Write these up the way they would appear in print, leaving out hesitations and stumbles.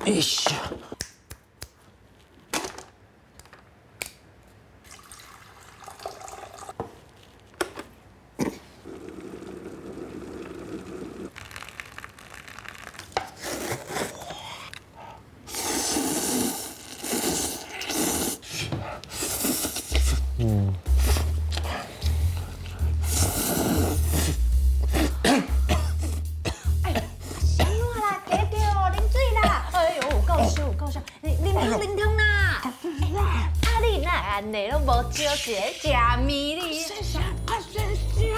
哎呀！安尼都无招一个食米哩。谁啊谁啦？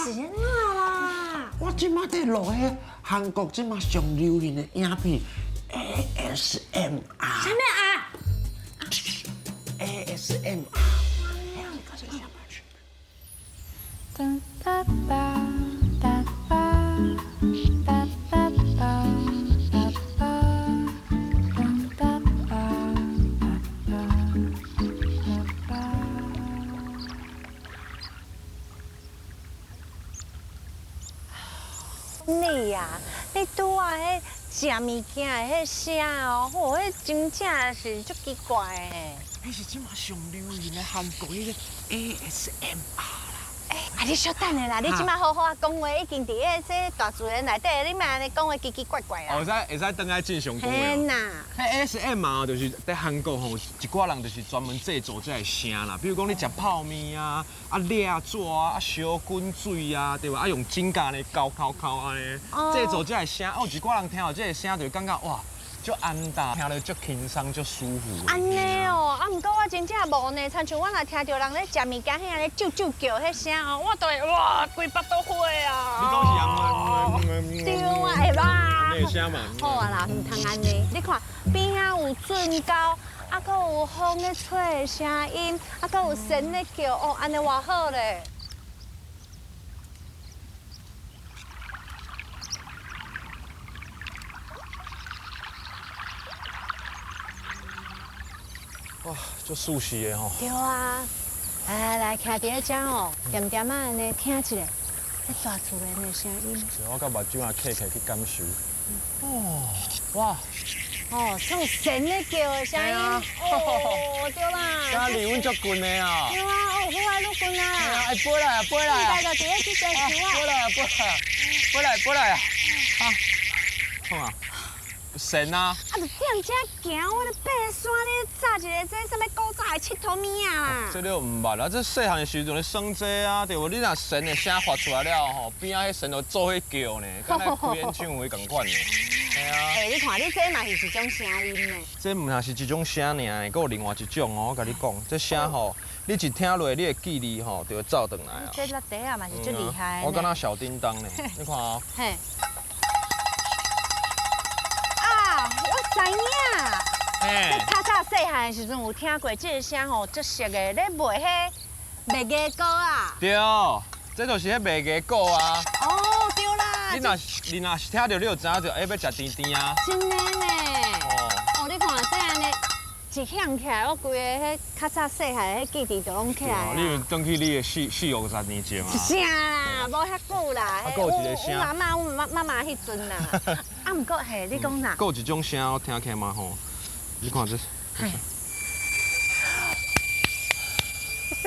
是安怎啦？我即马在录迄韩国即马上流行的影片 ASMR。啥物啊？ASMR。你呀，你拄啊迄食物件的迄声哦，吼，迄真正是足奇怪的。迄是即马上流行的韩国迄个 ASMR 啦。啊，你稍等下啦，你即马好好啊讲话，已经伫这大自然内底，你莫安尼讲话奇奇怪怪啦。会使等来正常讲话。嘿呐，迄 ASMR 就是在韩国吼，一寡人就是专门制作这个声啦。比如讲你食泡面啊、掠纸啊、烧滚水啊，对吧？用指甲呢敲安尼，制作这个声。有一寡人听到这个声，就感觉哇，足安踏，听了足轻松、足舒服。安尼哦，啊，毋过我真正无呢，亲像我若听到人咧食物件，遐咧啾啾叫迄声哦，我都会哇，规巴都火啊！你讲是安对啊，会吧？那个声嘛。好啊啦，唔通安尼。你看边仔有圳高，啊，搁有风咧吹的声音，啊，搁有神咧叫，哦，安尼偌好咧。哇，足舒适的吼。对啊，来，徛伫咧遮哦，点点啊安尼听一下，迄大自然的声音。我甲目睭啊闭去感受。哦，哇！哦，像神咧叫的声音。哦，对啦。家离阮足近的啊。对啊，哦，好啊，愈近啊。哎，飞来啊，飞来啊！现在就伫咧去追求啊。飞来啊，飞来啊！啊，创啊！神啊！啊，就踮遮行，我咧爬山咧，炸一个这什么古早的佚佗物啊！这你唔捌啦，这细汉的时阵咧耍这啊，对无？你若神的声发出来了吼，边仔迄神就做伙叫呢，敢那开演唱会共款呢。系啊。哎，你看你这嘛是一种声音呢。这唔若是一种声尔，还有另外一种哦。我甲你讲，这声吼，你一听落，你的记忆吼就会走转来啊。这拉底啊嘛是最厉害的。我敢若小叮当呢，你看啊。嘿。知影，较早细汉的时阵有听过这个声吼，足熟的咧卖迄卖鸡糕啊。对，这就是迄卖鸡糕啊。哦，对啦。你若是听到，你就知影就要食甜甜啊。真的呢。哦，你看这安尼一响起来，我规个迄较早细汉的迄记忆就拢起来啊。你有回去你的40-50年前啊？是啊，无遐久啦。还有一个声。我妈妈迄阵啦。啊，毋过嘿，你讲哪？还有一种声，我听起来嘛吼，你看这。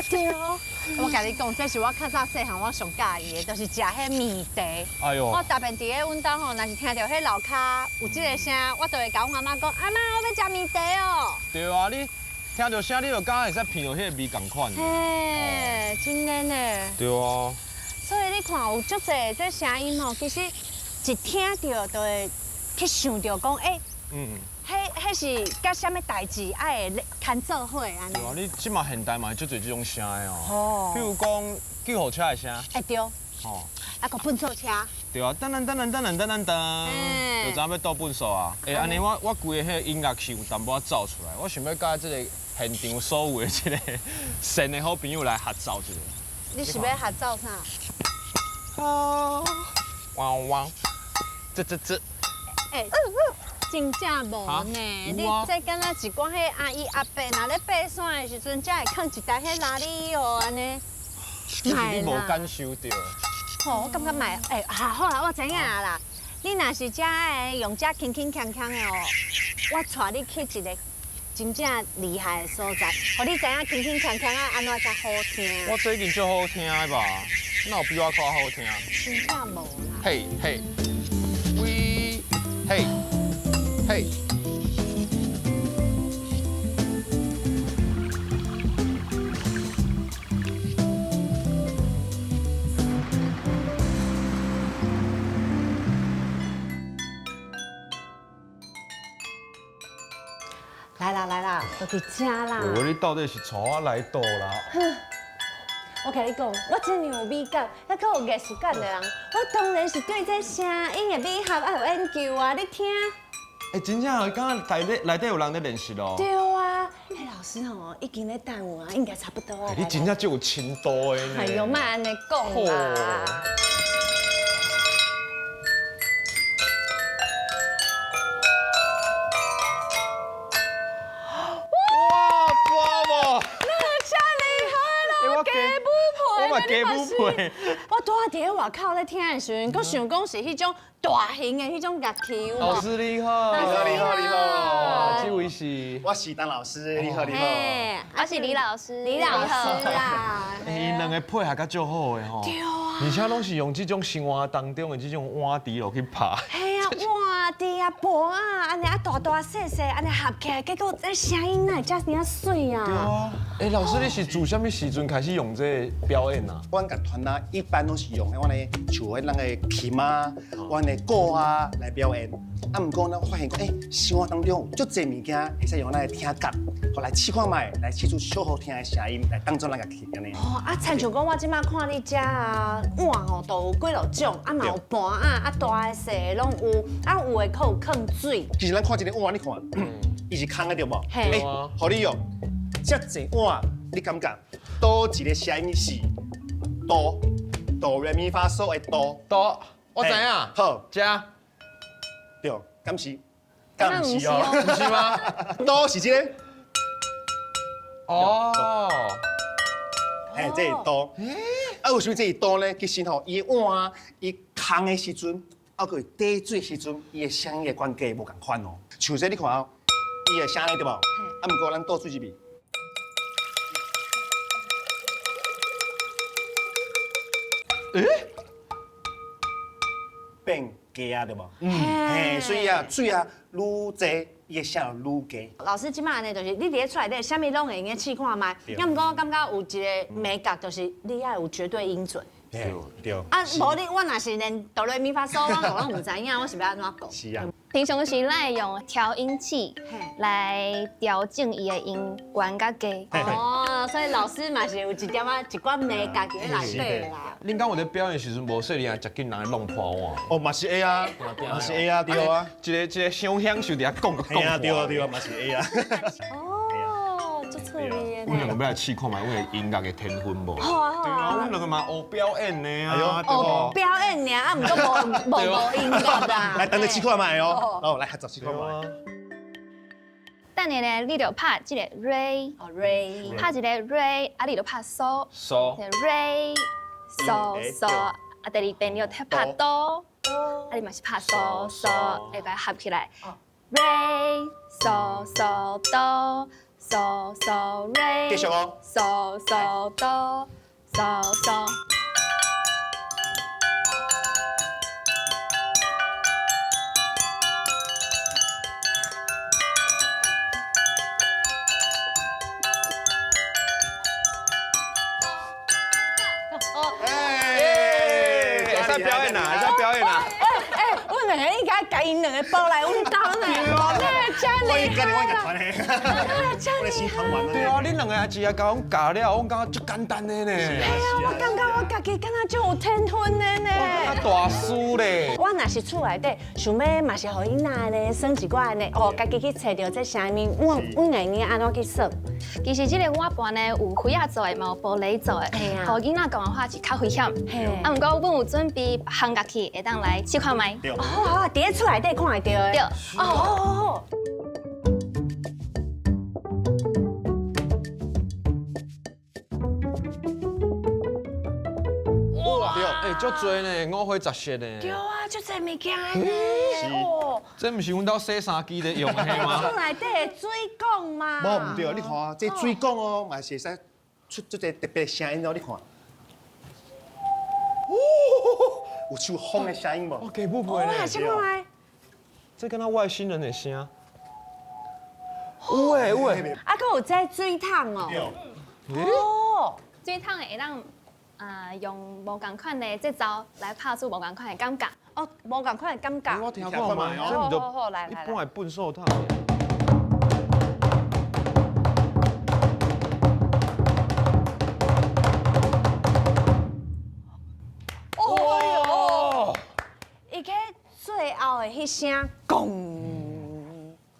对哦，我甲你讲，这是我较早细汉我上介意的，就是食迄面茶。哎呦！我特别伫咧阮兜吼，若是听到迄楼骹有即个声，我就会甲阮阿妈讲：阿妈，我要食面茶哦。对啊，你听到声，你就敢会使闻到迄个味共款。嘿，真的呢。对啊。所以你看有足侪这声音吼，其实一听到就会去想到讲，迄是甲什么代志爱会牵做伙安尼。对啊，你即马现代嘛是足侪这种声的哦。哦。比如讲救护车的声。哎对。哦。啊个粪扫车。对啊，噔，就知影要倒粪扫啊。安尼我规个迄音乐是有淡薄仔走出来，我想要甲即个现场所有的即个神的好朋友来合奏一下。你是要合奏啥？啊，汪，这。哎。真正无呢，你这敢若一寡迄阿姨阿伯，若咧爬山的时阵，才会放一台迄拉力哦，安尼。就是你无感受到。吼，我感觉卖，好啦，我知影啦。你若是遮爱用遮轻轻锵锵的哦，我带你去一个真正厉害的所在，互你知影轻轻锵锵啊安怎才好听。我这已经足好听的吧？哪有比我较好听？真正无啦。嘿嘿，喂，嘿，嘿。来啦来啦，都伫遮啦。你到底是带我来倒啦？我甲你讲，我真有美感，还阁有艺术感的人，我当然是对这声音的美学啊有研究啊，你听。真正哦，刚刚内底有人在练习咯。对啊，迄老师吼已经在等我啊，应该差不多啊。你真正就有深度的呢。哎呦，莫安尼讲啦。我嘛加舞配，我拄仔伫外口咧听的时阵，佮想讲是迄种大型的迄种乐器有无？老师你好，你好，这位是，我是当老师，你好。嘿，我是李老师，李老师啦。因两个配合较足好的吼，对啊，而且拢是用这种生活当中的这种碗池落去拍。嘿啊，碗池啊，盘啊，安尼啊大大细细，安尼合起来，结果这声音哪会遮尔水啊？对啊，老师你是自什么时阵开始用这个表演啊？阮甲团啊，一般都是用阮的像迄咱的琴啊、阮的鼓啊来表演。啊，毋过呢，我发现讲，生活当中有足侪物件会使用咱的听觉，互来试看卖，来试出小好听的声音，来当做咱乐器安尼。哦，啊，亲像讲我即摆看你遮啊，碗吼都有几落种，啊嘛有盘啊，啊大的细的拢有，啊有的可有放水。其实咱看一个碗，你看，伊是空的对无？嘿互你用，遮侪碗，你感觉倒一个声音是哆哆来咪发嗦的哆？多，我知影。好，加，对，敢是？敢毋是哦？不是吗？哆是这个。哦，嘿，这是刀。啊，为什么这是刀呢？其实吼，伊的碗，伊空的时阵，啊，佮底水时阵，伊的声音的关系无共款哦。像说你看哦，伊的声音对无？啊，毋过咱倒水入去，变低啊，对无？嘿，所以啊，水啊愈济，伊的声就愈低。老师即摆安尼就是你列出来的，啥物拢会用试看卖。要毋过我感觉有一个美感，就是你要有绝对音准。对，啊，无你我若是连哆来咪发嗦，我拢唔知影，我是要安怎讲？是啊。平常时咱会用调音器嘿来调整伊的音源甲低。哦，所以老师嘛是有一点啊，一寡美感伫咧内底啦。恁讲有咧表演时阵无说你啊，食紧人来弄破碗。哦，嘛是 A 啊，嘛是 A 啊，对啊。一个香香秀伫遐讲嘿啊，对啊，嘛是 A 啊。哦，足趣味的阮两个呢。要来试看卖，阮的音乐的天分无？好啊好对啊，啊。阮两个嘛学表演的哎啊，呦对哦，不？表演尔，啊，毋过无音乐啦。来，等你试看卖哦哦，然后来合作试看卖。等下咧，你就拍这个 re，哦，Ray。拍一个 re，啊，你就拍嗦，嗦， re，嗦嗦，啊，第二遍你就拍哆，啊，你嘛是拍嗦嗦，来把它合起来，re，嗦嗦哆，嗦嗦 re，继续哦嗦嗦哆，嗦嗦。会使表演啊，会使表演啊。阮两个应该甲因两个包来阮兜呢，哇，这真我厉今日我甲害团的，我的新团员对啊，恁两个也只啊甲阮教了，我感觉足简单的呢。哎呀，我感觉我家己敢若就有天分的呢。啊大师咧。我若是厝内底想要嘛是互伊那呢耍一寡安尼，哦，家己去找着这啥物，阮会用安怎去耍？其实这个碗盘呢，有灰仔做的，嘛有玻璃做的，嘿啊互囡仔讲的话是较危险。嘿啊，毋过阮有准备别项乐器，会当来试看卖。对。好好，伫咧厝内底看会着的。对。哦，好好好。对，哎，足多呢，5花10色呢。对啊，就这物件呢。哦，这不是阮兜洗衫机在用的嘿吗？厝内底的水管嘛。无唔对，你看啊，这水管哦，嘛是会使出这个特别的声音哦，你看。哦，有像风的声音无？哦，给不哦，来，先过来。这跟他外星人的声。有诶有诶。啊，佮有这水桶哦。哦。水桶会让用无共款的节奏来拍出无共款的感觉。哦，无共款的感觉。我听看嘛，这唔好，来一般的笨手套。哦。伊个最后的迄声，咣。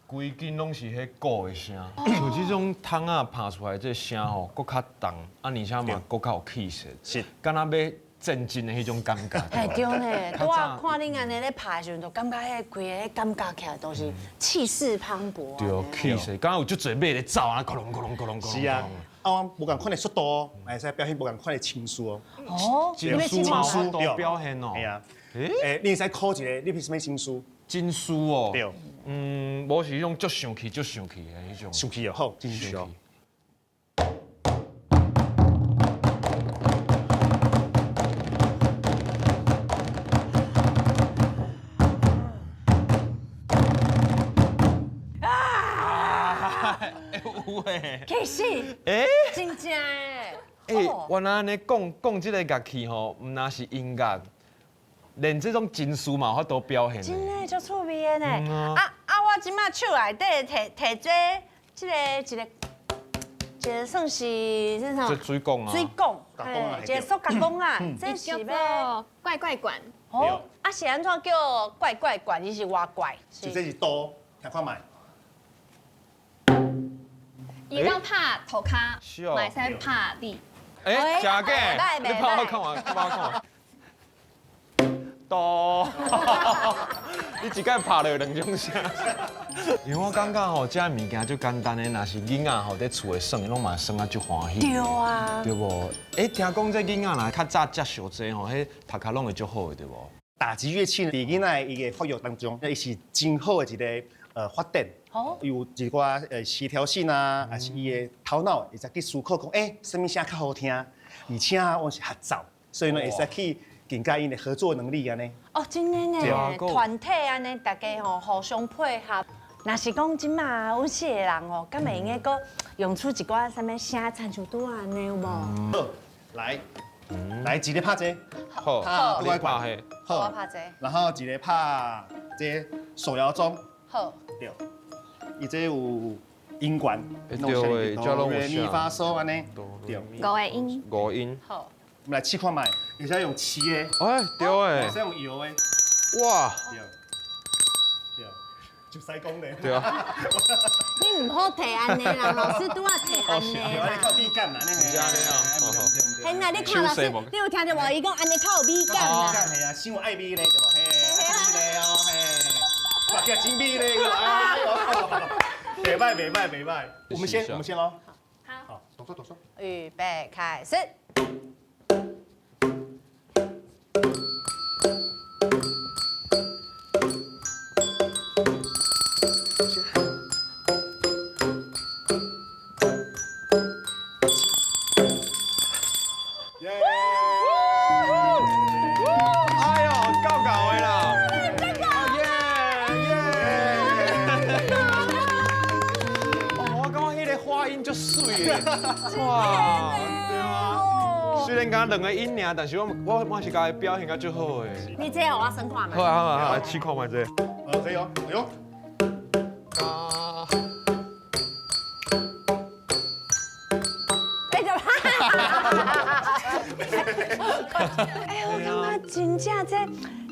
规间拢是迄鼓的声，像这种桶啊拍出来这声吼，搁较重，而且嘛搁较有气势，是，敢若要震惊的迄种感觉。哎对呢，拄啊看恁安尼咧拍的时阵，就感觉迄规个感觉起来都是气势磅礴。对，气势，敢若有足侪马咧走啊，咕隆咕隆咕隆咕隆。是啊，啊，无共款的速度哦，嘛会使表现无共款的情绪哦。哦，情绪嘛，都表现哦。系啊，你会使考一个，你是什么情绪？真输哦。对，无是迄种足生气的迄种。生气哦，好，真是哦。有诶。其实，真正诶。原来安尼讲这个乐器吼，唔那是音乐，连这种情绪嘛，有法度表现。真诶，足趣味诶呢。我即马手内底摕这个算是这啥？这水管啊。水管，一个塑胶管啊，这叫是要做怪怪管。哦，啊是安怎叫怪怪管？伊是偌怪？就这是哆，听看卖。伊当拍头卡，是哦嘛会使拍你。哎，假嘅，袂你帮我看完，帮我看完。哆，你一摆拍了2种声。因为我感觉吼，这物件就简单的，若是囡仔吼在厝的耍，拢嘛耍啊足欢喜。对啊。对无？听讲这囡仔啦，较早接受这吼，迄读壳拢会足好的，对无？打击乐器，伫囡仔伊个发育当中，伊是真好的一个发展。哦。有一寡协调性啊，还是伊的头脑会使去思考讲，什么声较好听，而且我是合奏，所以呢会使去增加因的合作能力安尼。哦，真的呢，团体安尼大家吼互相配合。若是讲即马阮4个人哦，敢会用个搁用出一寡啥物声参像拄安尼有无？好，来，来一个拍这，好，你拍迄。我拍这。然后一个拍这手摇钟，好。对，伊这有音管，对诶，叫拢有咪发嗦安尼，对， 5个音。 5音。好。我们来试看卖，会使用漆的，哎，对诶会使。用油的，哇。对，对，就使讲咧。对啊。你唔好摕安尼啦，老师拄啊摕安尼对，我咧靠啦。笔杆嘛，安尼。是安尼啊嘿，那你看老师，你有听着无？伊讲安尼较有美感笔啦。杆系啊，先有爱美咧，对无？嘿，爱美咧哦，嘿，哇，叫真美咧，哎呦，袂歹，袂歹，袂歹。我们先咯。好，动作，动作。预备，开始。耶！哎呦，够的啦！哦，我感觉迄个花音足水的，哇！对啊，虽然讲2个音尔，但是我是甲伊表现甲足好的。你这互我先看嘛。好啊好啊好啊，试看卖这。可以哦，哎呦。哎，我感觉真正这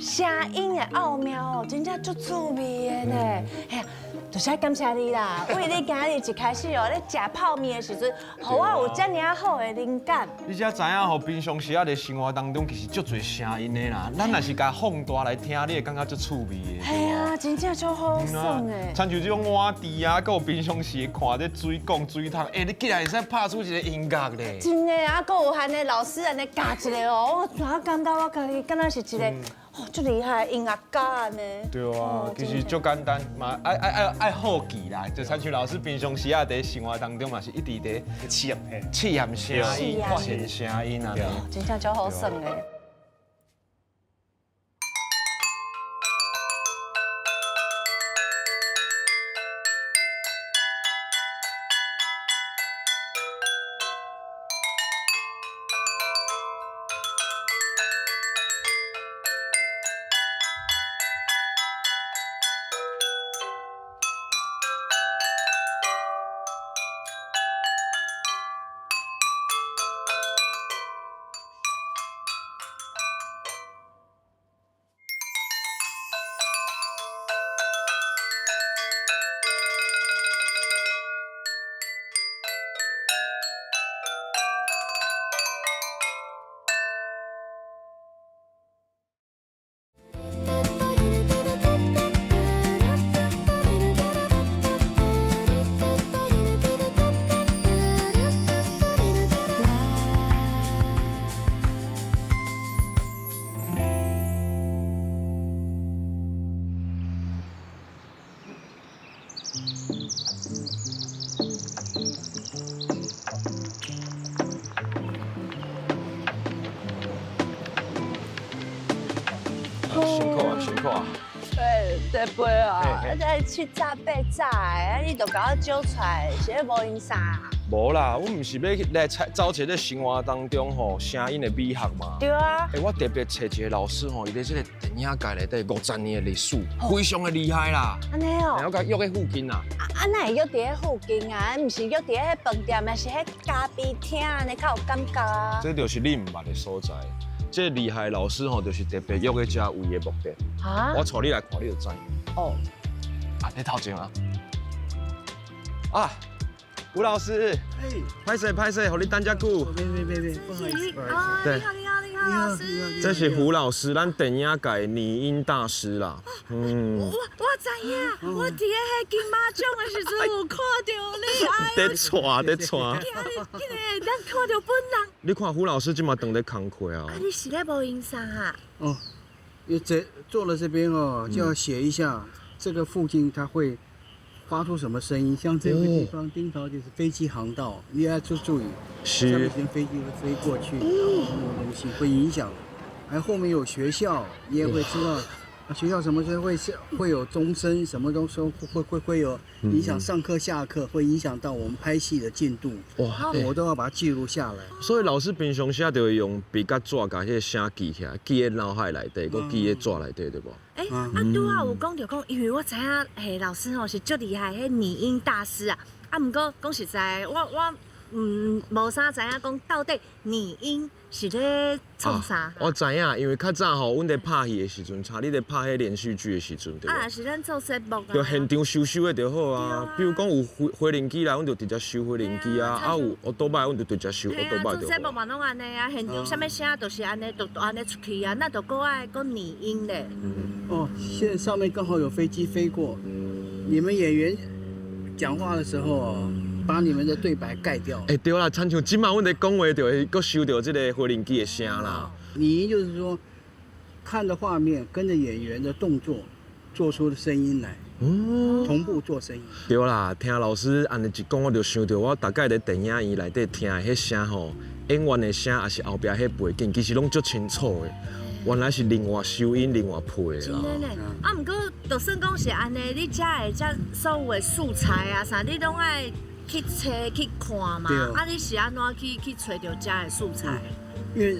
声音的奥妙哦，真正足趣味的呢。哎呀，就是感谢你啦，为你今日一开始哦，咧食泡面的时阵，互我有遮尔好的灵感。你才知影吼，平常时啊，伫生活当中其实足侪声音的啦。咱若是甲放大来听，你会感觉足趣味的。系啊，真正足好爽的。亲像这种碗池啊，还有平常时看这水管、水桶，你竟然会使拍出一个音乐咧。真的啊，还有汉的老师啊，安尼教一个哦，我怎感觉我家己敢若是一个哦，最厉害的音乐家呢。对啊，其实足简单嘛，爱好奇啦。就参像老师平常时啊，在生活当中嘛是一直在试验嘿。试验声音、发现声音啊。真正足好耍的。辛苦啊！对杯啊，再去炸被炸的，你都甲我揪出来，是咧无影啥？无啦，我唔是要来找一个生活当中吼声音的美学嘛。对啊。我特别找一个老师吼，伊在这个电影界内底50年的历史，非常的厉害啦。安尼哦。我甲约喺附近啦。哪会约伫咧附近啊？毋是约伫咧饭店，还是迄咖啡厅安尼较有感觉啊？这就是你唔捌的所在。这厉害的老师吼，就是特别约喺遮为的目的。啊？我带你来看，你就知。哦。啊，你头前啊。啊，吴老师。哎。拍摄，互你等遮久。别，不好意思。对。你好，老师。这是胡老师，咱电影界的拟音大师啦。我知影，我伫咧迄金马奖的时阵有看到你。在带。今日咱看到本人。你看胡老师今嘛当咧工课啊。你是咧无影上啊？哦，坐了这边哦，就要写一下这个附近它会发出什么声音。像这个地方，丁桃就是飞机航道，你要注意，上面先飞机会飞过去，然后什么东西会影响。还后面有学校，你也会知道。学校什么时候会有钟声，什么东西会有影响上课下课，会影响到我们拍戏的进度。哇，我都要把它记录下来。所以老师平常时就会用笔甲纸甲迄个声记起来，记在脑海内底，佮记在纸内底，对不？拄啊有讲到因为我知影，老师吼是足厉害，迄拟音大师啊。毋过讲实在，我无啥知影讲到底拟音是咧创啥。我知影，因为较早吼，阮在拍戏的时阵，查你在拍迄连续剧的时阵，对。是咱做节目啊。就现场收的就好啊。比如讲有回零机来，阮就直接收回零机啊。有奥多麦，阮就直接收奥多麦就好。做节目嘛拢安尼啊，现场啥物声都是安尼，都安尼出去啊，那都够爱讲拟音咧。哦，现在上面刚好有飞机飞过，你们演员讲话的时候哦。把你们的对白盖掉。对啦，亲像今晚阮在讲话，就会搁收到这个回零机的声啦。拟音就是说，看着画面，跟着演员的动作，做出的声音来，同步做声音。对啦，听老师安尼一讲，我就想到我大概在电影院内底听的迄声吼，演员的声，也是后壁迄背景，其实拢足清楚的。原来是另外收音、另外配的啦。真的呢。毋过就算讲是安尼，你遮的遮所有的素材啊啥，你拢爱。去找去看嘛，你是安怎去找到这的素材？因为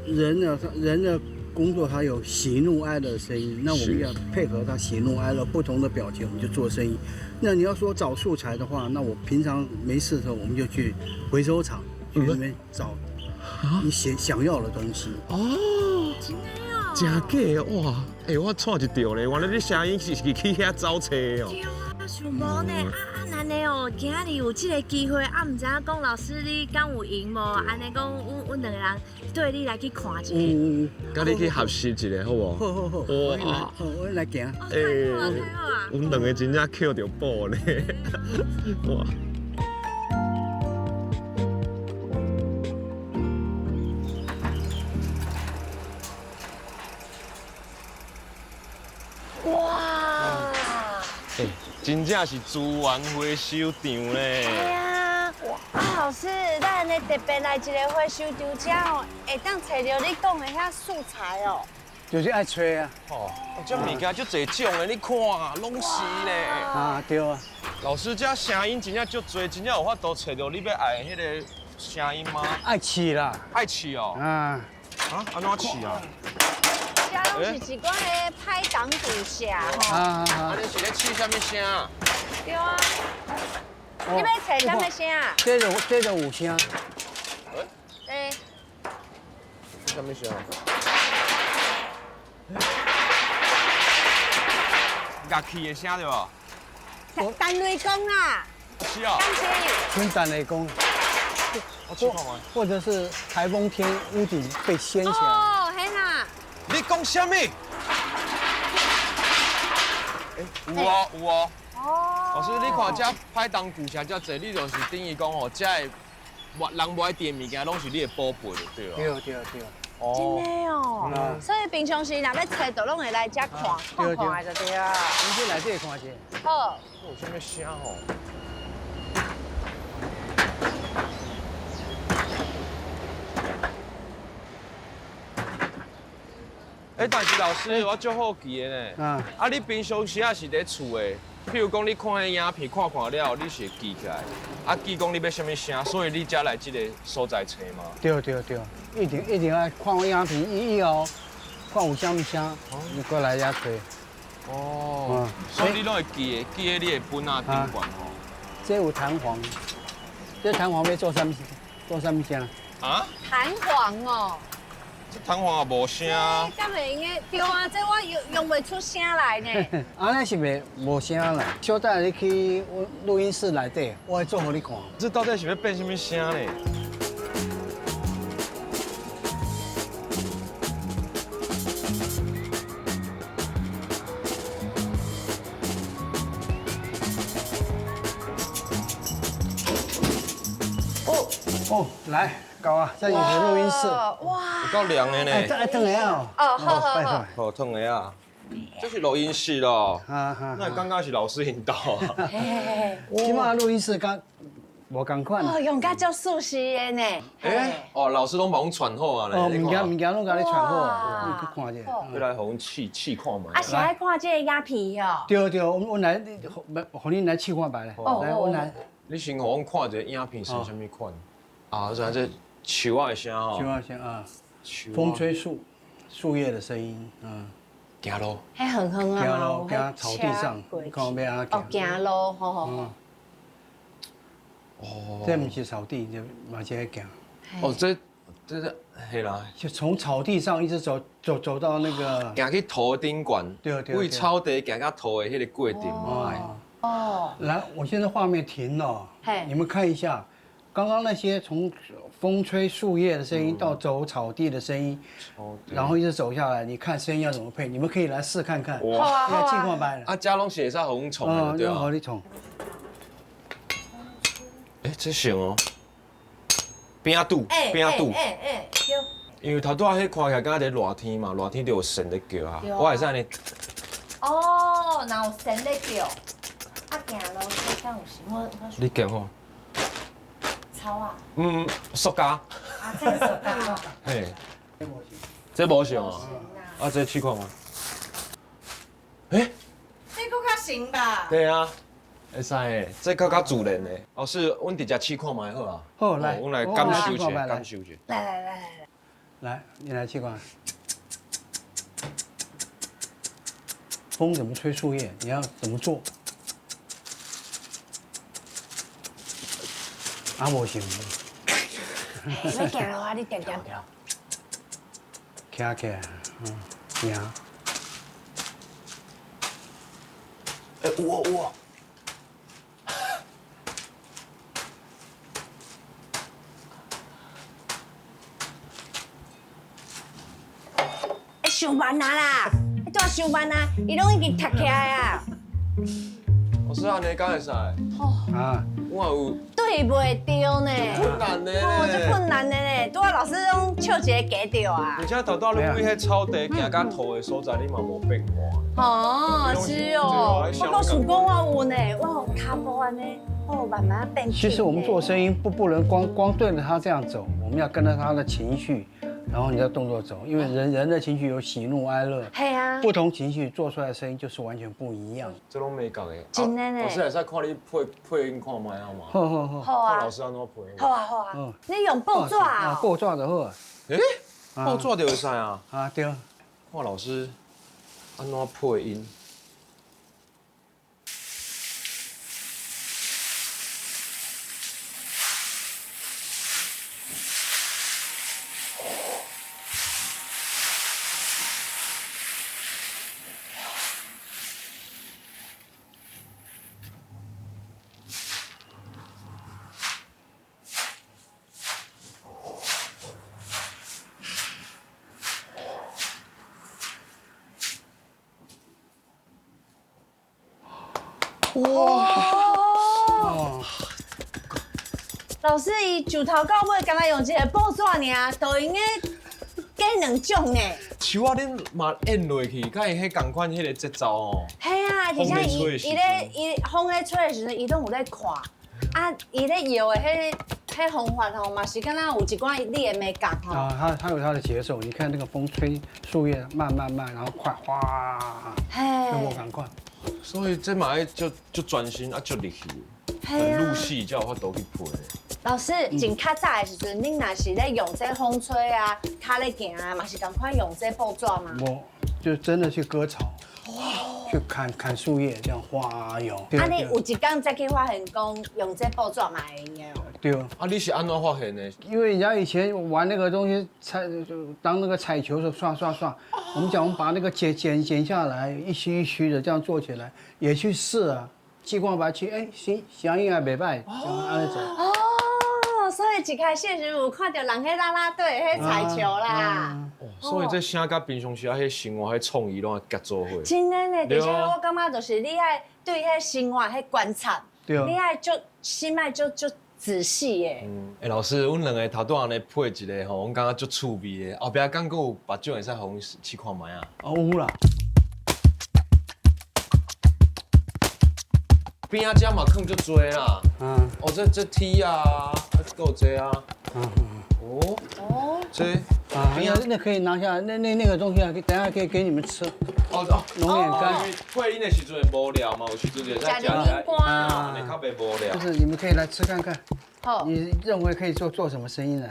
人的工作他有喜怒哀乐的声音，那我们要配合他喜怒哀乐不同的表情，我们就做声音。那你要说找素材的话，那我平常没事的时候，我们就去回收厂去里面找你想要的东西。哦，真的哦，真假哇！我错一条咧，原来你声音是去遐找找哦。想无呢，安尼哦，今日有这个机会，毋知影讲老师你敢有闲无？安尼讲，阮两个人对你来去看一下。甲你去合适一下，好无？好，我来行。太好啊！阮两个真正捡到宝呢，哇！真正是资源回收场哎咧。呀，老师，咱呢特别来一个回收场遮哦，会当找到你讲的遐素材哦。就是爱吹啊。哦，这物件足侪种的，你看啊，拢是咧。啊，对啊。老师，这声音真正足多，真正有法度找到你要爱的迄个声音吗？爱试啦。爱试哦。啊。啊，安怎试啊？遮拢是一寡个拍档鼓下吼。啊。啊，你是咧试什么声？对啊。你要找什么声？这就有声。对。什么声？乐器的声对吧？单雷公啊。是啊。感谢你。纯单雷公。我试看看。或者是台风天屋顶被掀起来。哦，嘿啦。你讲什么？有哦有哦。哦。老师，你看这拍档鼓车遮济，你就是等于讲吼，这人无爱掂物件，拢是你的宝贝就对了。对。真的哦。所以平常时若要找到，拢会来遮看看的就对啊。你先来这里看一下。好。有啥物声吼？但是老师，我足好奇的呢。啊，你平常时也是伫厝的，譬如讲你看迄影片看了，你是会记起来。啊，记讲你要啥物声，所以你才来这个所在找嘛。对，一定要看影片以后，看有啥物声，你过来遐吹。哦。所以你拢会记的，记喺你的本啊顶管吼。这有弹簧，这弹簧要做啥物声？啊？弹簧哦。这弹簧也无声。敢会用的？对啊，这我用袂出声来呢。安尼是袂无声啦。小等你去录音室内底，我会做互你看。这到底是要变什么声呢？哦，来，搞啊，这里是录音室。哇。有够凉的呢。哎，等下哦。哦，好。拜托。好烫的啊！这是录音室咯。那刚刚是老师引导啊。起码录音室无共款。哦，用甲足熟悉的呢。哦，老师拢帮阮传好啊咧。哦，物件拢甲你传好，你去看者。要来互阮试看嘛。啊，是爱看这个影片哦。对，我来，互你来试看摆咧。来，我来。你先互阮看一下影片是啥物款。啊，这树仔的声吼。树仔声啊。风吹树叶的声音，行路。还哼哼啊。行路，行草地上，看要安哦，行路，好。哦。这不是草地，就嘛是在行。哦，这嘿啦。就从草地上一直走到那个。行去土顶管。对。为草地行到土的迄个过程。哦。来，我现在画面停了，你们看一下，刚刚那些从风吹树叶的声音到走草地的声音，然后一直走下来，你看声音要怎么配？你们可以来试看看。哇。要尽快摆了。啊，这拢是会使互阮创的对啊。好，你创。这像哦。边肚。因为头拄仔迄看起来敢若伫热天嘛，热天就有神在叫啊。我会使安尼。哦，然后神在叫。啊，行路这敢有什？你讲吼。草啊。塑胶。啊，这是塑胶。嘿。这无像啊。啊，这试看嘛。这搁较行吧？对啊。会使诶，这较自然诶。老师，阮直接试看卖好啊。好，来，阮来感受一下，感受一下。来，你来试看。风怎么吹树叶？你要怎么做？啊，无行。你行路啊，你行。徛起来，行。有。上班啦，你怎上班啊？伊拢已经踢起来啊。老师，安尼敢会使？我有。对袂着呢。困难呢。这困难的呢。拄仔老师拢笑一个假掉啊而。且头到你为迄草地行到土的所在，你嘛无变化。哦，是哦，我讲想讲我有呢，我有脚步安尼，我慢慢变。其实我们做声音不能光对着它这样走，我们要跟着它的情绪，然后你要动作走，因为人的情绪有喜怒哀乐，系啊，不同情绪做出来的声音就是完全不一样。这拢美感的。真的呢老师会使看你配音看卖好吗？好好好，好啊看老，师安怎配音。好啊，好啊嗯。你用布爪哦，布爪就好啊。诶，报纸就会使啊。啊对。看老师安怎配音。哦。老师，伊从头到尾，敢若用一个布爪尔，都应该加2种呢。像我恁嘛演落去，甲伊迄共款迄个节奏哦。系啊，而且伊风咧吹的时阵，伊拢有在看。啊，伊咧摇的迄方法吼，嘛是敢若有一寡你的美感吼。啊，它有它的节奏，你看那个风吹树叶慢，然后快哗，嘿跟我赶快。所以这嘛要就专心啊，就入去，嘿啊很入戏，才有法度去配。老师，真较早的时阵，恁若是咧用这风吹啊，脚咧行啊，嘛是共款用这布爪吗？我就真的去割草，去砍树叶，这样哗摇。啊，你有一天再去发现讲用这布爪嘛会用哦。对。啊，你是安怎发现的？因为人家以前玩那个东西，当那个彩球的时候刷，我们讲我们把那个剪下来，一须一须的这样做起来，也去试啊，激光把它去，哎，行，响应还袂歹，这样按着走。哦，所以一开始时有看到人迄啦啦队迄彩球啦。所以这声甲平常时啊，迄生活、迄创意拢要夹做伙。真的呢，而且对啊我感觉就是你爱对迄生活迄观察，对啊你爱就心爱就仔细诶。老师，阮两个头拄安尼配一个吼，阮感觉足趣味的。后壁敢佫有别种会使互阮试看卖啊？哦，有啦。边仔遮嘛囥足多啦。哦，这梯啊，佫有这啊。哦，这边那可以拿下来，那个东西啊，等下可以给你们吃。龙眼干。配音的时阵无聊嘛，有时阵就在吃点樱瓜安尼较袂无聊。就是你们可以来吃看看，好，你认为可以做什么声音呢？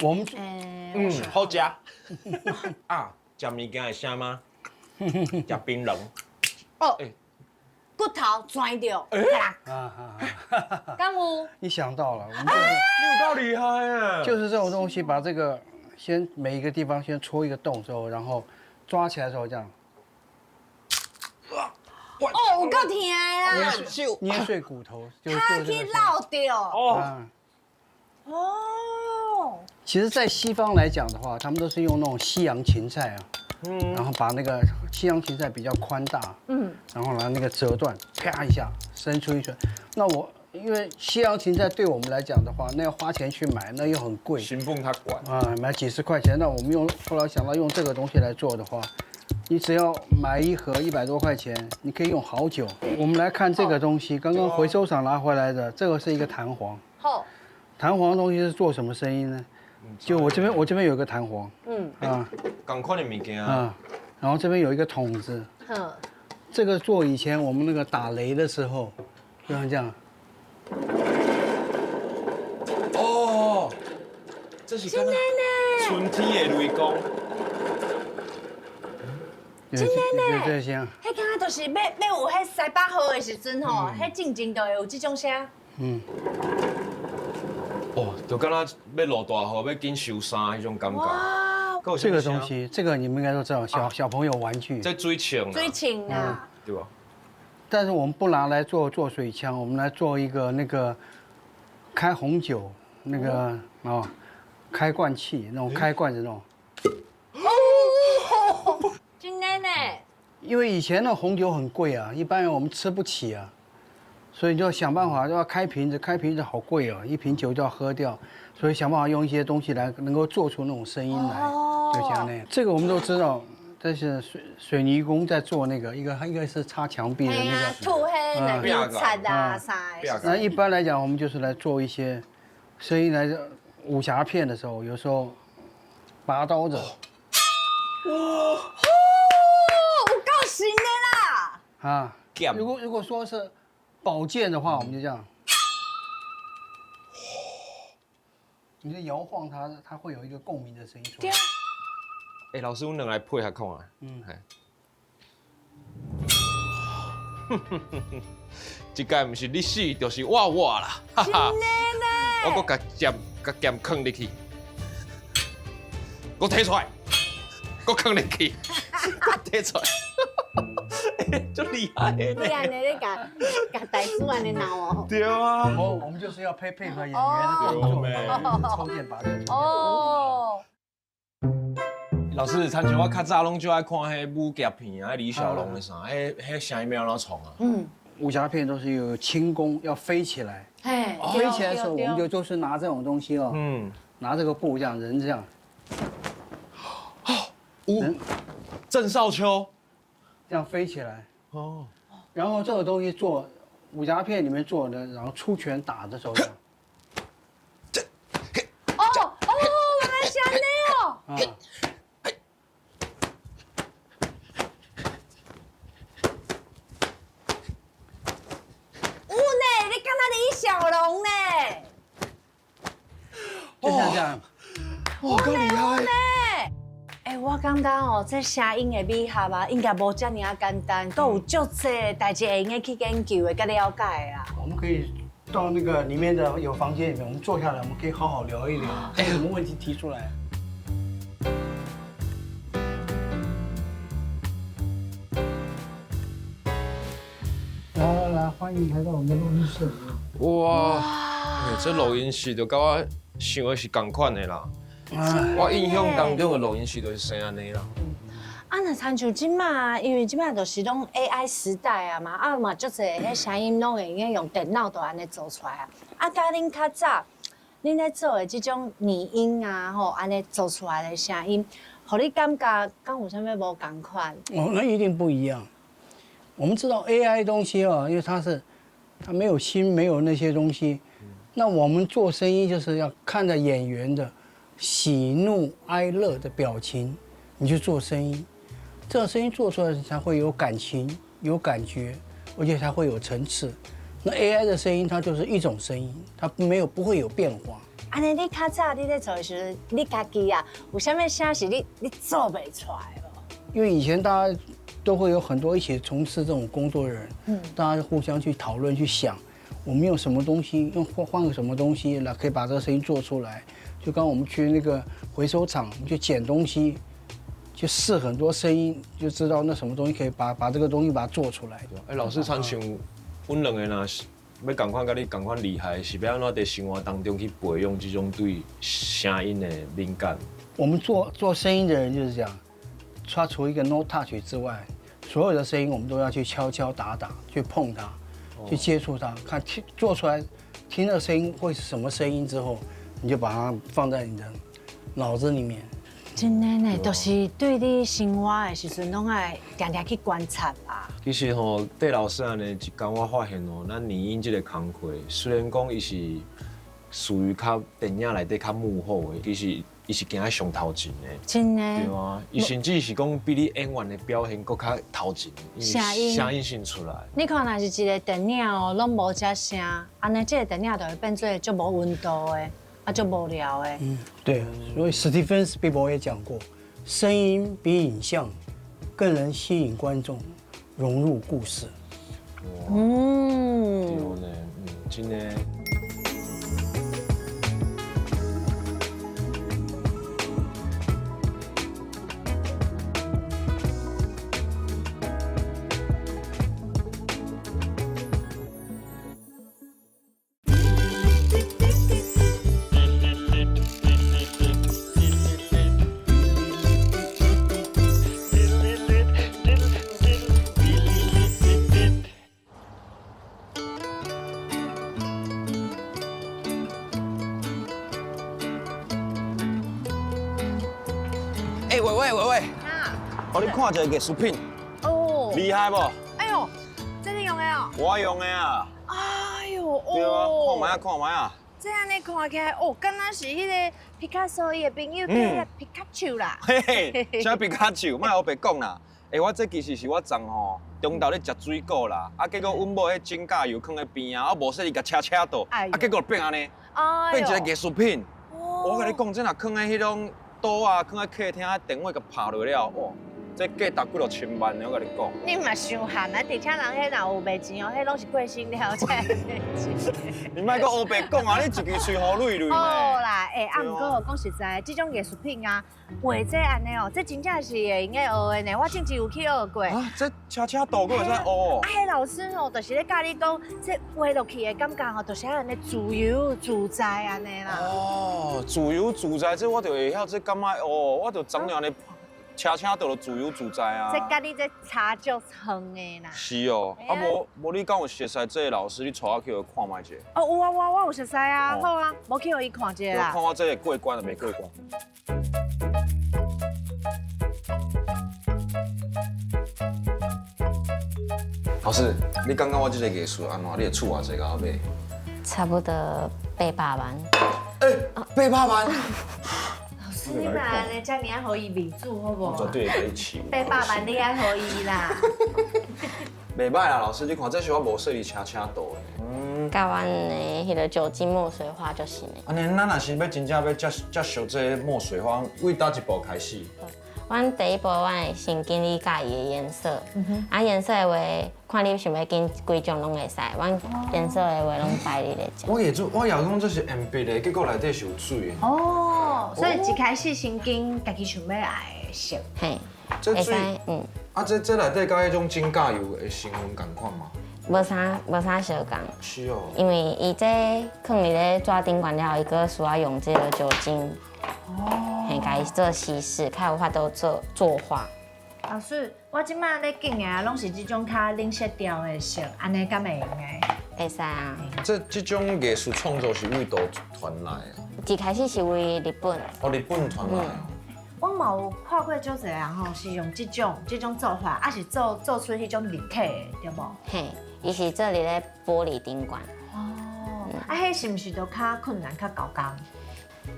我们好食。啊，食物件的声吗？食槟榔。哦，骨头拽掉，敢有？你想到了，我们你有够厉害啊！就是这种东西，把这个先每一个地方先戳一个洞之后，然后抓起来的时候这样哦，有够疼的啦！捏碎骨头，就它去这个声音绕掉。啊。哦，其实，在西方来讲的话，他们都是用那种西洋芹菜啊，然后把那个西洋芹菜比较宽大，然后拿那个折断，啪一下伸出一拳。那因为西洋芹菜对我们来讲的话，那要花钱去买，那又很贵行动他管。啊，买几十块钱。那我们后来想到用这个东西来做的话，你只要买一盒100多块钱，你可以用好久。我们来看这个东西，刚刚回收厂拿回来的，这个是一个弹簧。好，弹簧的东西是做什么声音呢？就我这边有个弹簧，同款的物件啊，然后这边有一个筒子，这个做以前我们那个打雷的时候，就像这样。哦，这是真的春天的雷公。真的呢？这像。迄敢若就是要有迄西北号的时阵吼，迄静静就会有这种声。哦，就敢若要落大雨，要紧收衫迄种感觉。哇，这个东西，这个你们应该都知道，小朋友玩具。这水枪啊，水情啊，对吧？但是我们不拿来做水枪，我们来做一个那个开红酒那个开罐器那种开罐子那种。真的呢。因为以前的红酒很贵啊，一般人我们吃不起啊。所以就要想办法，就要开瓶子，开瓶子好贵哦，一瓶酒就要喝掉，所以想办法用一些东西来能够做出那种声音来，就像那样。这个我们都知道，这是水泥工在做那个，一个是擦墙壁的那个。吐黑那个擦啊啥。那一般来讲，我们就是来做一些声音来武侠片的时候，有时候拔刀子。有够新的啦！啊，如果说是宝剑的话，我们就这样，你就摇晃它，它会有一个共鸣的声音出来。哎，老师，我两个来配合看下。这届不是你死，就是我啦！哈哈，我搁甲剑放入去，我摕出来。我放入去，我摕出来，足厉害的呢！你安尼咧甲大叔安尼闹哦？对啊，我们就是要配合演员的动作，抽剑拔剑。哦。老师，参像我较早拢就爱看迄武侠片啊，李小龙的啥，迄声音要怎创啊？武侠片都是有轻功，要飞起来。哎，飞起来的时候，我们就是拿这种东西哦，拿这个布这样，人这样。郑少秋这样飞起来哦，然后这个东西做武侠片里面做的，然后出拳打的时候，原来是安尼哦。有呢，你敢那李小龙呢？就像这样，哇，够厉害！哎，我感觉哦，这声音的美学啊，应该无这么啊简单，都有足侪代志会用去研究的、甲了解啦。我们可以到那个里面的有房间里面，我们坐下来，我们可以好好聊一聊，有什么问题提出来。来，欢迎来到我们的录音室。哇，这录音室就甲我想的是同款的啦。我印象当中的录音室就是生安尼啦。啊，那参像即马，因为即马就是拢 AI 时代啊嘛，啊嘛足侪迄声音拢会用电脑都安尼做出来啊。啊，甲恁较早，恁咧做的即种拟音啊，吼，安尼做出来的声音，互你感觉敢有啥物无共款？哦，那一定不一样。我们知道 AI 东西啊，因为它没有心，没有那些东西。那我们做声音就是要看着演员的喜怒哀乐的表情，你去做声音，这个声音做出来才会有感情、有感觉，而且才会有层次。那 AI 的声音它就是一种声音，它不会有变化。安尼，你较早你咧做的时候，你家己啊，有啥物声是你做袂出来无？因为以前大家都会有很多一起从事这种工作的人，大家互相去讨论、去想，我们用什么东西，换个什么东西来可以把这个声音做出来。就刚我们去那个回收厂，我们去捡东西，去试很多声音，就知道那什么东西可以把这个东西把它做出来。哎，老师，参像阮两个若是要共款，甲你共款厉害，是要安怎在生活当中去培养这种对声音的敏感？我们做声音的人就是这样，他除一个 no touch 之外，所有的声音我们都要去敲敲打打，去碰它，去接触它，看做出来，听那个声音会是什么声音之后，你就把它放在你的脑子里面。真的呢，就是对你生活的时阵，拢爱常常去观察啦。其实吼，戴老师安尼一讲，我发现哦，咱拟音这个工课，虽然讲伊是属于较电影内底较幕后的，其实伊是行在上头前的。真的。对啊，伊甚至是讲比你演员的表现更较头前，因为声音先出来。你看，若是一个电影哦，拢无这声，安尼这个电影就会变做足无温度的。啊，就无聊哎。对，所以史蒂芬斯皮伯也讲过，声音比影像更能吸引观众，融入故事。对呢，真的。哎，喂，啊，我你看一个艺术品，哦，厉害不？哎呦，这里用的哦。我用的啊。哎呦，对啊，哦，看卖啊。这样你看起来，哦，敢若是迄个皮卡丘伊的朋友叫迄皮卡丘啦。嘿嘿，啥皮卡丘？莫我白讲啦。哎，我这其实是我昨吼中昼咧食水果啦，啊结果阮某迄指甲油放在边啊，我无说伊甲车倒，啊结果变安尼，变一个艺术品。我甲你讲，这若放在迄种桌啊，放在客厅啊，电话甲拍落了，哇！这价值几落千万的，我甲你讲。你嘛伤悍啊！而且人迄若有卖钱哦，迄拢是过心了才会卖钱。你莫搁黑白讲啊！你一支喙好累累好呢。啦，啊毋过讲实在，这种艺术品啊，画这安尼哦，这真正是会用个学的呢。我之前有去学过。啊，这车倒过会使学哦。啊，迄老师哦，就是咧教你讲，这画落去的感觉哦，就是安尼自由自在安尼啦。哦，自由自在，这我就会晓这感觉哦，我就昨年安尼车倒就自由自在啊。这甲你这差足远的啦。是哦，啊无你敢有熟悉这个老师，你带我去看卖者。哦，有啊，我有熟悉啊，好啊，无去互伊看一下啦。看我这个过关了没过关。老师，你感觉我这个艺术安怎？你的厝偌济甲我买？差不多800万。800万。老师，你嘛安尼遮尔啊，互伊面子好无？我绝对会给你饲。 800万你爱互伊啦。袂歹啦，老师，你看这是我无说你车倒的。甲阮的迄个酒精墨水画就是呢。安尼，咱若是要真正要接熟这墨水画，为倒一步开始？阮第一步，阮会先建立家己的颜色，啊颜色的话，看你想要建几种拢会使。阮颜色的话拢摆你来讲。我也讲这是鉛笔的，结果内底是有水的。哦，所以一开始先跟家己想要爱的色。嘿，这水，啊这内底甲迄种指甲油的成分共款吗？无啥相共。是哦。因为伊这放伫咧纸顶管了，伊个需要用这个酒精。嘿，甲伊做稀释，较有法度作画。老师，我即摆咧拣的拢是即种较冷色调的色，安尼敢会用的？会使啊。这种艺术创作是为倒传来的？一开始是为日本。哦，日本传来。我嘛有看过足侪人吼，是用即种做法，还是做出迄种立体的，对无？嘿，伊是做伫咧玻璃顶管。哦，啊，迄是毋是都较困难、较高工？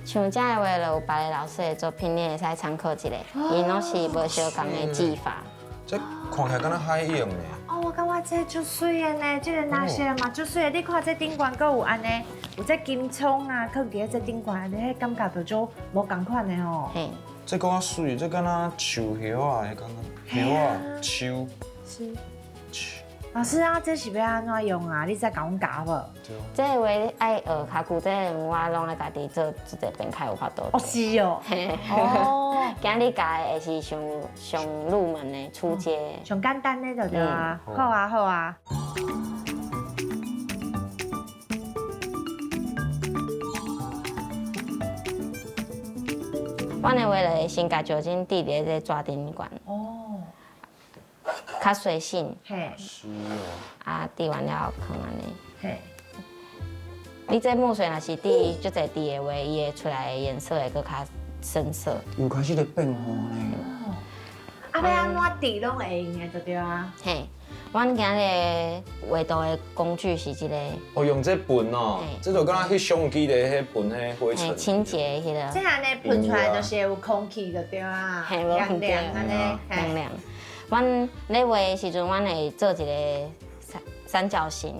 像这的话，就有别的老师的作品，你会使参考一下，因拢是无相共的技法。这看起来敢若海洋呢。哦，我感觉这足水的呢，这个那些嘛足水的。你看这顶管，搁有安尼，有这金葱啊，放伫这顶管，你迄感觉就足无共款的哦。嘿，这个较水，这敢若树叶啊，迄敢若叶啊，树。是。老师啊，这是要安怎用啊？你再甲阮教无？这个话爱学较久，这个我拢爱家己做一个边较有法度。哦，是哦。哦。今日教的会是上入门的初阶。上简单的就对啊。好啊，好啊。阮的话就先甲酒精滴伫这纸顶管。哦。较随性。嘿。是哦。啊，滴完了放安尼。嘿。你这墨水若是滴足侪滴的话，伊会出来的颜色会更较深色。又开始咧变化呢。啊，要安怎滴拢会用的，对对啊。嘿，阮今日画图的工具是即个。哦，用这盆哦，这就敢若翕相机的迄盆迄灰尘。清洁迄个。这安尼喷出来就是有空气，就对啊。嘿，无空气，安尼亮亮。阮咧画的时阵，阮会做一个三角形，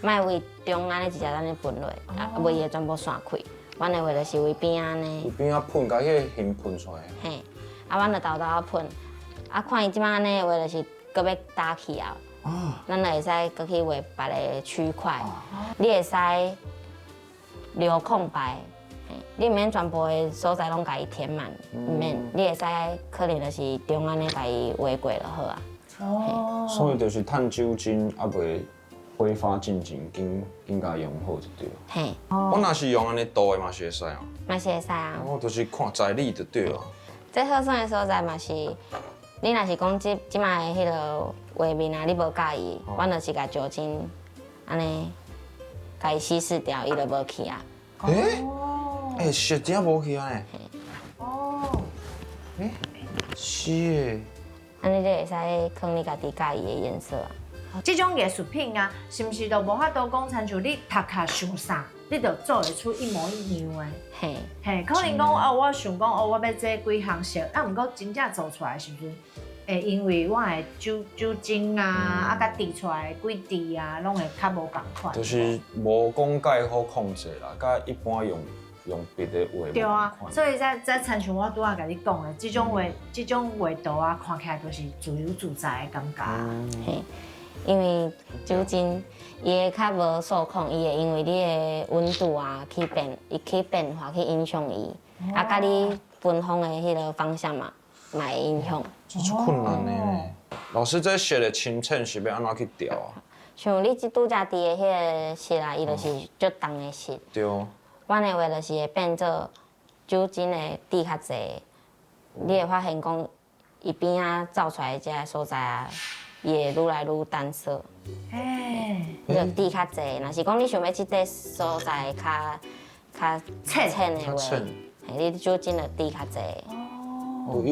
莫为中安尼直接安尼喷落，啊，袂会全部散开。阮的画就是为边安尼。为边啊喷，甲迄个形喷出来。嘿，啊，阮就豆豆喷，啊，看伊即摆安尼的话，就是搁要打起啊。哦。咱就会使搁去画别个区块，你会使留空白。你毋免全部的所在拢甲伊填满，毋免，你会使可能就是中安尼甲伊画过就好啊。哦。所以就是趁酒精，啊袂挥发进前，紧甲用好就对了。嘿。我若是用安尼倒的嘛是会使啊。嘛是会使啊。我就是看材料就对了。这好耍的所在嘛是，你若是讲即摆的迄个画面啊，你无介意，阮就是甲酒精安尼甲伊稀释掉，伊就无去啊。欸，实真无去啊呢。哦。是诶。安尼就会使放你家己介意的颜色啊。这种艺术品啊，是毋是都无法度讲亲像你读卡想啥，你就做会出一模一样的？嘿，嘿，可能讲哦，我想讲哦，我要做几项色，啊，毋过真正做出来是毋是？会因为我的酒精啊，甲滴出来的几滴啊，拢会较无共款。就是无讲介好控制啦，甲一般用别的画对啊，无所以在亲像我拄仔甲你讲的，这种画图啊，看起来就是自由自在的感觉。嘿，因为酒精伊会较无受控，伊会因为你的温度啊去变化去影响伊，啊，甲你分风的迄个方向嘛会影响。这是困难的呢。老师这色的深浅是要安怎去调啊？像你即拄则伫的迄个色啊，伊就是足重的色。对。阮的话就是会变做酒精的滴较济，你会发现讲伊边仔照出来这个所在啊，伊会愈来愈淡色，你就滴较济。若是讲你想要即个所在较浅的话，嘿，你酒精就滴较济。哦，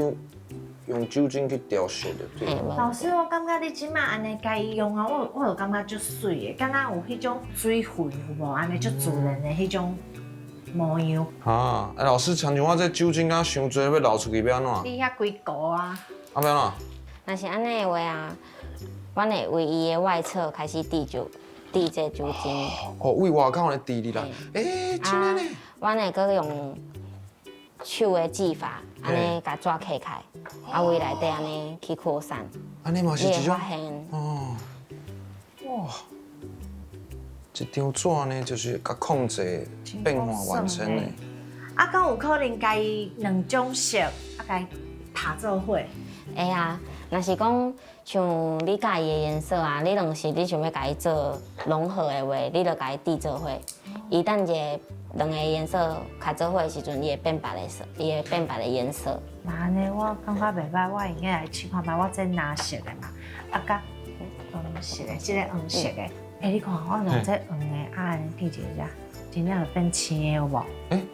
用酒精去调色的，对。老师，我感觉你即摆安尼家己用啊，我就感觉足水的，敢若有迄种水粉有无？安尼足自然的迄种模样。啊，老师，像我这酒精啊伤多，要流出去要安怎？你遐几糊啊？要安怎？若是安尼的话啊，阮会为伊的外侧开始滴这酒精。哦，为外口来滴你啦。真的呢。阮会搁用手的技法，安尼甲纸揢开，啊为内底安尼去扩散。安尼嘛是你会一种发现，哦，哇，一张纸呢就是甲控制变化完成的。啊，敢有可能家己两种色啊，家己拍做伙？会啊。若是讲像你介意的颜色啊，你当时你想要甲伊做融合的话，你就甲伊滴做伙。一旦两个颜色卡做伙的时阵，伊会变白的色，伊会变白的颜色。那安尼我感觉袂歹，我应该来试看觅我这蓝色的嘛，啊甲黄色的，这个黄色的。你看我用这黄的啊，安尼滴一下，真正就变青的有无？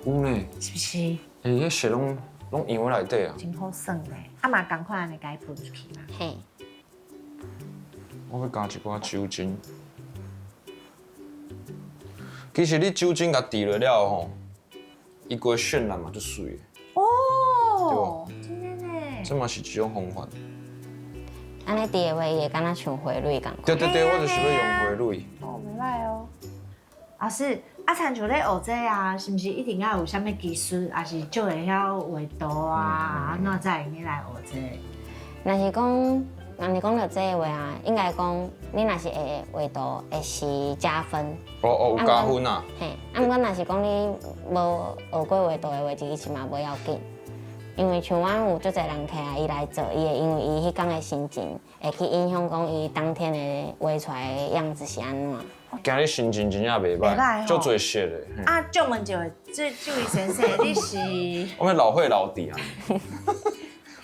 有呢。是不是？迄色拢样在内底啊。真好耍的，啊嘛共款安尼甲伊喷出去嘛。嘿，我要加一寡酒精。其实你酒精甲滴落了吼，伊个渲染嘛就水的。哦，真的呢。这嘛是一种方法。安尼滴的话，伊会敢若像花蕊共款。对，我就是要用花蕊。哦，袂歹哦。老师，啊，亲像咧学这啊，是毋是一定要有啥物技术，还是就会晓画图啊，安怎才会用来学这？若是讲到这个话啊，应该讲你若是会画图，会是加分。有加分啊。嘿，啊，毋过若是讲你无学过画图的话，其实嘛无要紧。因为像阮有足侪人客啊，伊来做，伊会因为伊迄天的心情，会去影响讲伊当天的画出来的样子是安怎。今日心情真正袂袂歹歹，吼足侪色的。啊，就问一位，这位先生，你是？我们老会老底啊。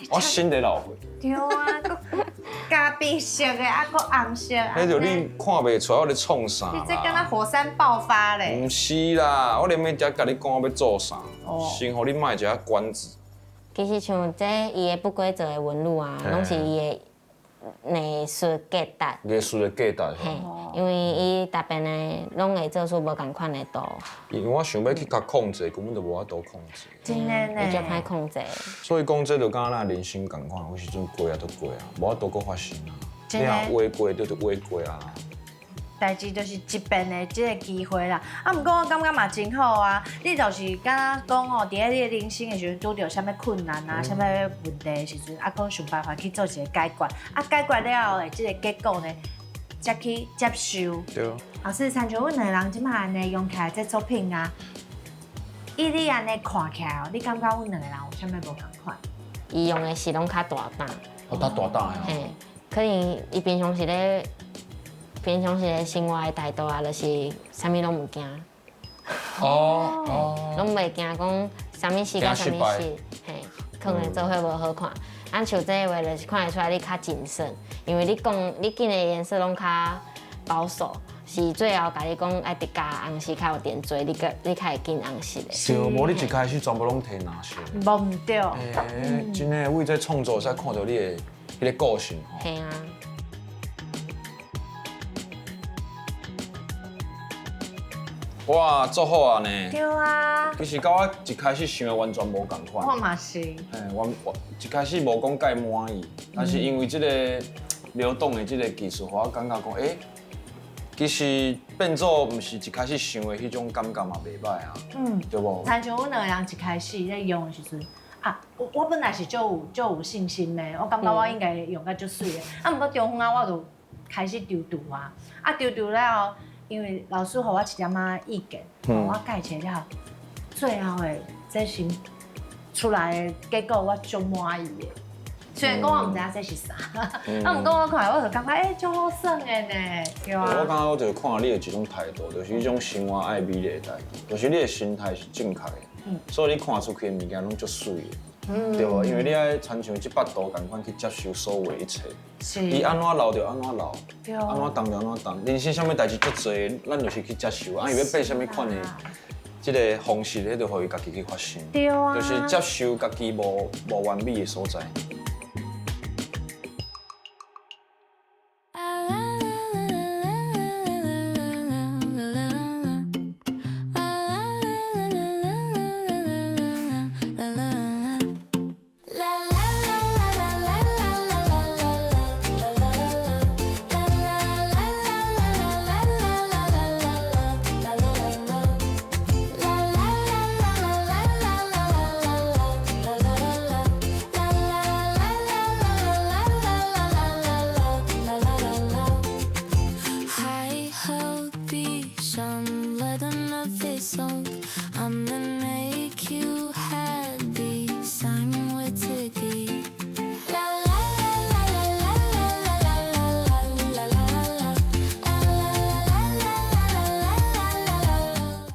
我新的老会。对啊，佮加白色的，啊，佮红色。迄就你看袂出来我咧创啥你这敢若火山爆发咧？毋是啦，我连要只甲你讲我要做啥，先互你卖一下关子。其实像这伊的不规则的纹路啊，拢是伊的艺术价值。艺术的价值。嘿，因为伊逐边的拢会做出无共款的图。因为我想要去甲控制，根本就无法度控制。真的呢。伊就歹控制。所以讲，这就敢若人生共款，有时阵过啊就过啊，无法度搁发生啊。你若画过就画过啊。代志就是一遍的这个机会啦。啊，毋过我感觉嘛真好啊。你就是敢若讲哦，伫咧你的人生的时阵，拄着啥物困难啊、啥物问题的时阵，啊，搁想办法去做一个解决。啊，解决了后的这个结果呢，才去接受。对。老师，亲像阮两个人即摆安尼用起来这作品啊，以你安尼看起来哦，你感觉阮两个人有啥物无共款？伊用的是拢较大胆。哦，他大胆的。嘿，可能伊平常时咧生活的态度啊，就是啥物拢毋惊。拢袂惊讲啥物事甲啥物事，嘿，可能做伙无好看。按像这个话，就是看得出来你较谨慎，因为你讲你拣的颜色拢较保守，是最后甲你讲爱伫加红丝较有点多，你较会紧红丝的。对，无你一开始全部拢摕拿色。无唔对，真诶，为这创作才看到你的迄个个性吼。嘿啊，哇，做好啊呢！对啊，其实甲我一开始想的完全无共我款。嘛是。嘿，我一开始无讲介满意，但是因为这个流动的这个技术，我感觉讲，其实变做毋是一开始想的迄种感觉嘛，袂歹啊，对无？参像阮两个人一开始在用的时阵，啊，我本来是就有信心的，我感觉我应该用甲足水的。啊，毋过中间我就开始丢啊，丢了后，因为老师给我一点仔意见，我改切了，最后的这型出来的结果我足满意的。虽然讲我毋知影这是啥，啊，毋过我看我就感觉足好耍的呢，对啊。我感觉我就是看你的一种态度，就是迄种生活爱美丽的态度，就是你的心态是正确的，所以你看出去的物件拢足水的，对无？因为你爱亲像这巴肚共款去接受所有的一切，伊安怎留就安怎留，安怎当就安怎当。人生啥物代志足多，咱就是去接受，啊，伊要变啥物款的。这个方式，迄就互伊家己去发生，对啊，就是接受家己无完美的所在。闭上，let them know it's so